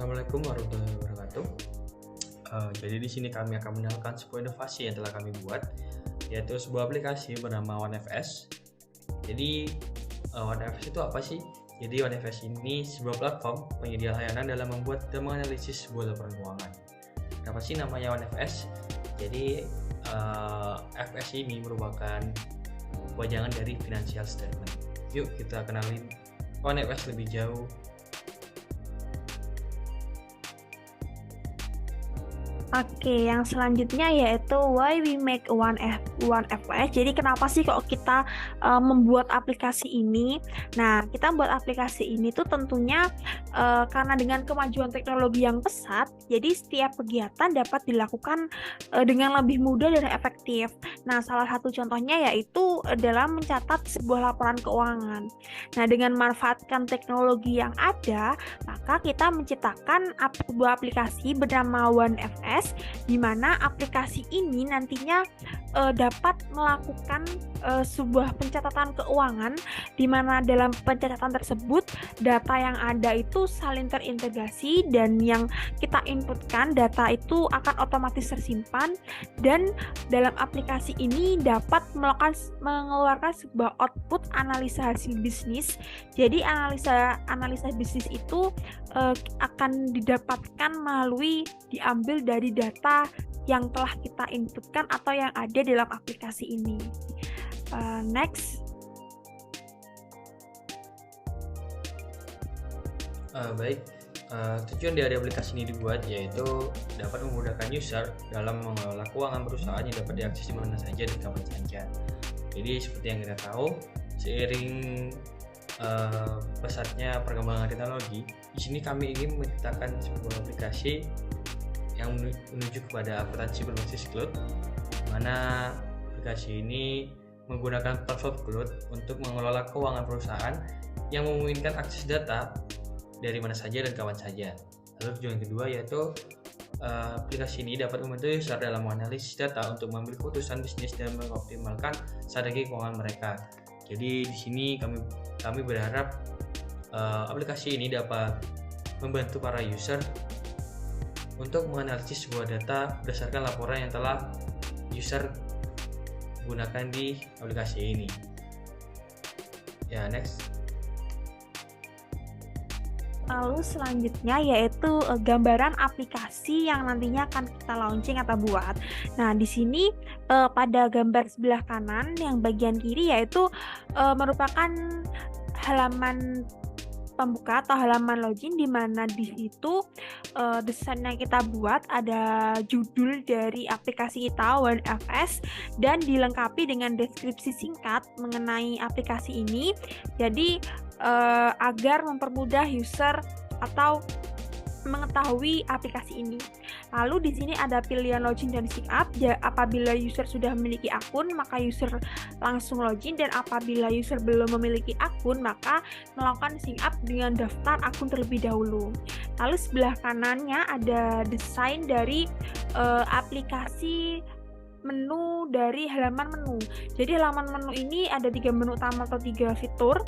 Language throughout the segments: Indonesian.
Assalamualaikum warahmatullahi wabarakatuh. Jadi di sini kami akan mengenalkan sebuah inovasi yang telah kami buat, yaitu sebuah aplikasi bernama OneFS. Jadi OneFS itu apa sih? Jadi OneFS ini sebuah platform penyedia layanan dalam membuat dan menganalisis sebuah laporan keuangan. Kenapa sih namanya OneFS? Jadi FS ini merupakan wajangan dari financial statement. Yuk kita kenalin OneFS lebih jauh. Oke, yang selanjutnya yaitu why we make OneFS. Jadi kenapa sih kok kita membuat aplikasi ini? Nah, kita membuat aplikasi ini tuh tentunya karena dengan kemajuan teknologi yang pesat, jadi setiap kegiatan dapat dilakukan dengan lebih mudah dan efektif. Nah, salah satu contohnya yaitu dalam mencatat sebuah laporan keuangan. Nah, dengan memanfaatkan teknologi yang ada, maka kita menciptakan sebuah aplikasi bernama OneFS, di mana aplikasi ini nantinya dapat melakukan sebuah pencatatan keuangan, di mana dalam pencatatan tersebut data yang ada itu saling terintegrasi, dan yang kita inputkan data itu akan otomatis tersimpan, dan dalam aplikasi ini dapat mengeluarkan sebuah output analisa hasil bisnis. Jadi analisa bisnis itu akan didapatkan diambil dari data yang telah kita inputkan atau yang ada dalam aplikasi ini. Next. Baik, tujuan dari aplikasi ini dibuat yaitu dapat memudahkan user dalam mengelola keuangan perusahaan yang dapat diakses di mana saja dan kapan saja. Jadi seperti yang kita tahu, seiring pesatnya perkembangan teknologi, di sini kami ingin menciptakan sebuah aplikasi yang menuju kepada akuntansi berbasis cloud, mana aplikasi ini menggunakan platform cloud untuk mengelola keuangan perusahaan yang memungkinkan akses data dari mana saja dan kapan saja. Lalu tujuan kedua yaitu aplikasi ini dapat membantu user dalam menganalisis data untuk mengambil keputusan bisnis dan mengoptimalkan strategi keuangan mereka. Jadi di sini kami berharap aplikasi ini dapat membantu para user untuk menganalisis sebuah data berdasarkan laporan yang telah user gunakan di aplikasi ini. Ya, next. Lalu selanjutnya yaitu gambaran aplikasi yang nantinya akan kita launching atau buat. Nah, di sini pada gambar sebelah kanan yang bagian kiri yaitu merupakan halaman pembuka atau halaman login, di mana di situ desain yang kita buat ada judul dari aplikasi kita OneFS dan dilengkapi dengan deskripsi singkat mengenai aplikasi ini. Jadi agar mempermudah user atau mengetahui aplikasi ini. Lalu di sini ada pilihan login dan sign up. Apabila user sudah memiliki akun, maka user langsung login, dan apabila user belum memiliki akun, maka melakukan sign up dengan daftar akun terlebih dahulu. Lalu sebelah kanannya ada desain dari aplikasi menu dari halaman menu. Jadi halaman menu ini ada 3 menu utama atau 3 fitur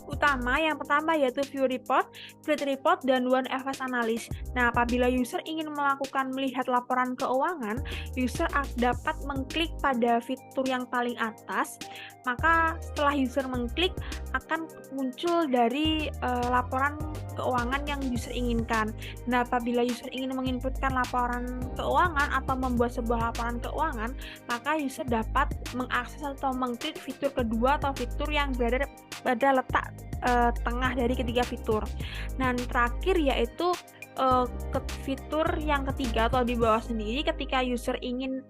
utama. Yang pertama yaitu View Report, Create Report, dan OneFS Analyst. Nah, apabila user ingin melihat laporan keuangan, user dapat mengklik pada fitur yang paling atas. Maka setelah user mengklik, akan muncul dari laporan keuangan yang user inginkan. Nah, apabila user ingin menginputkan laporan keuangan atau membuat sebuah laporan keuangan, maka user dapat mengakses atau mengklik fitur kedua atau fitur yang berada pada letak tengah dari ketiga fitur. Dan terakhir yaitu fitur yang ketiga atau di bawah sendiri, ketika user ingin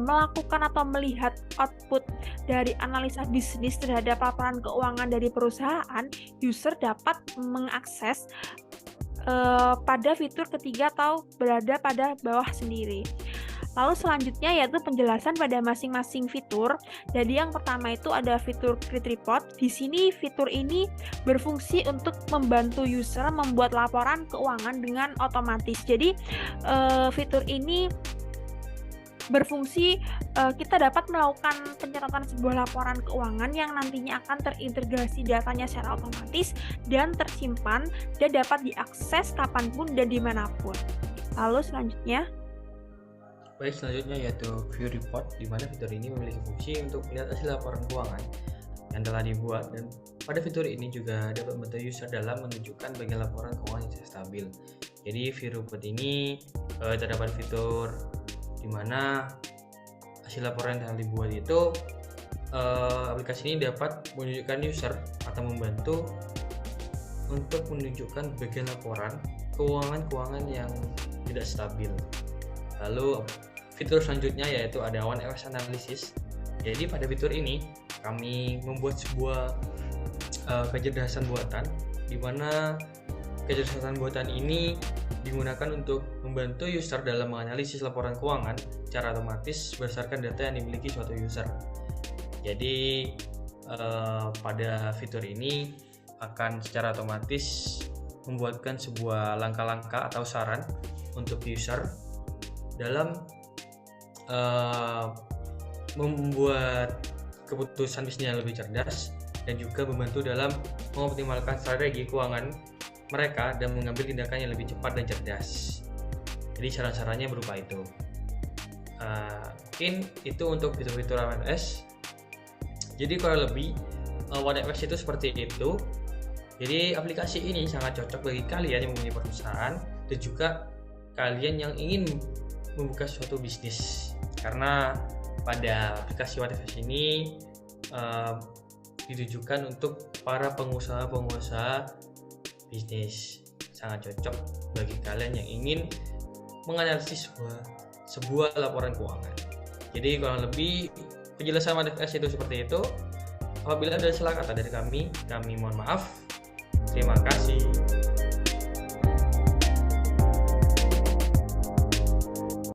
melakukan atau melihat output dari analisa bisnis terhadap laporan keuangan dari perusahaan, user dapat mengakses pada fitur ketiga atau berada pada bawah sendiri. Lalu selanjutnya yaitu penjelasan pada masing-masing fitur. Jadi yang pertama itu ada fitur Create Report. Di sini fitur ini berfungsi untuk membantu user membuat laporan keuangan dengan otomatis. Jadi fitur ini berfungsi kita dapat melakukan pencatatan sebuah laporan keuangan yang nantinya akan terintegrasi datanya secara otomatis dan tersimpan dan dapat diakses kapanpun dan dimanapun. Lalu selanjutnya, Baik, selanjutnya yaitu View Report, di mana fitur ini memiliki fungsi untuk melihat hasil laporan keuangan yang telah dibuat, dan pada fitur ini juga dapat membantu user dalam menunjukkan bagian laporan keuangan yang stabil. Jadi View Report ini terdapat fitur di mana hasil laporan yang telah dibuat itu aplikasi ini dapat menunjukkan user atau membantu untuk menunjukkan bagian laporan keuangan yang tidak stabil. Lalu fitur selanjutnya yaitu ada OneOS Analysis. Jadi pada fitur ini kami membuat sebuah kecerdasan buatan, di mana kecerdasan buatan ini digunakan untuk membantu user dalam menganalisis laporan keuangan secara otomatis berdasarkan data yang dimiliki suatu user. Jadi pada fitur ini akan secara otomatis membuatkan sebuah langkah-langkah atau saran untuk user dalam membuat keputusan bisnis yang lebih cerdas, dan juga membantu dalam mengoptimalkan strategi keuangan mereka dan mengambil tindakan yang lebih cepat dan cerdas. Jadi saran-sarannya berupa itu. Mungkin itu untuk fitur-fitur OneOS. Jadi kurang lebih OneOS itu seperti itu. Jadi aplikasi ini sangat cocok bagi kalian yang mempunyai perusahaan dan juga kalian yang ingin membuka suatu bisnis, karena pada aplikasi OneOS ini ditujukan untuk para pengusaha bisnis. Sangat cocok bagi kalian yang ingin menganalisis sebuah laporan keuangan. Jadi kurang lebih penjelasan OneOS itu seperti itu. Apabila ada salah kata dari kami mohon maaf. Terima kasih.